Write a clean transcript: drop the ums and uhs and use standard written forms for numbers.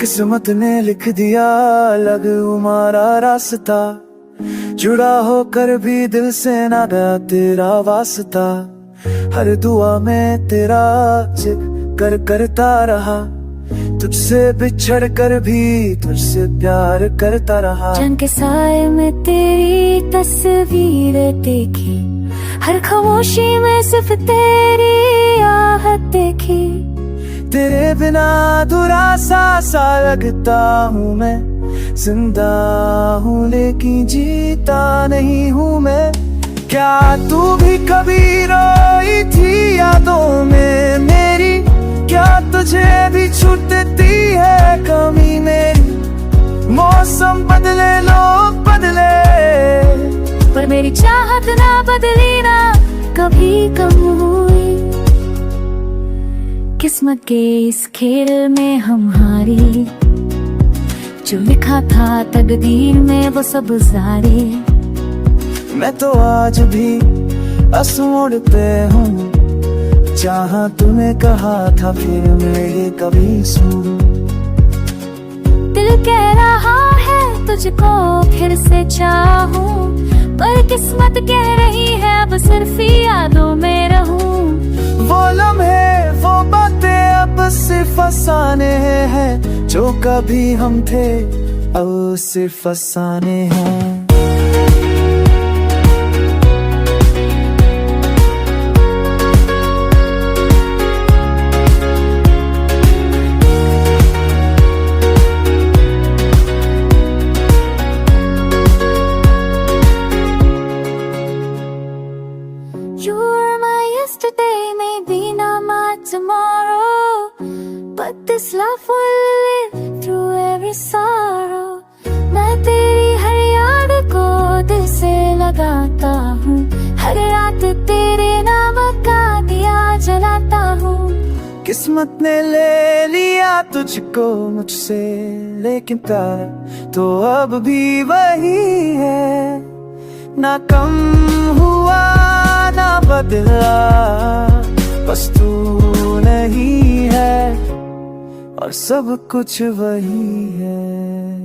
किस्मत ने लिख दिया अलग हमारा रास्ता, जुड़ा होकर भी दिल से ना गया तेरा वास्ता। हर दुआ में तेरा जिक्र करता रहा, तुझसे बिछड़ कर भी तुझसे प्यार करता रहा। चांद के साए में तेरी तस्वीर देखी, हर खामोशी में सिर्फ तेरी आहट देखी। तेरे बिना अधूरा सा लगता हूँ मैं, जिंदा हूँ लेकिन जीता नहीं हूँ मैं। क्या तू भी कभी रोई थी यादों में मेरी, क्या तुझे भी छूटती है कमी मेरी। मौसम बदले लोग बदले, पर मेरी चाहत ना बदली ना कभी कम हुई। किस्मत के इस खेल में हम हारी, जो लिखा था तकदीर में वो सब जारी। मैं तो आज भी असमोड़ पे हूँ, जहाँ तूने कहा था फिर मेरे कभी सुन। दिल कह रहा है तुझको फिर से चाहूं, पर किस्मत कह रही है अब सिर्फ यादों में रहूं। वो लम्हे वो बातें अब सिर्फ अफसाने हैं, जो कभी हम थे अब सिर्फ अफसाने हैं। You were my yesterday, maybe not my tomorrow, but this love will live through every sorrow. मैं तेरी हर याद को दिल से लगाता हूँ, हर रात तेरे नाम का दिया जलाता हूँ। किस्मत ने ले लिया तुझको मुझसे, लेकिन प्यार तो अब भी वही है। ना कम हुआ ना बदला, बस तू नहीं है और सब कुछ वही है।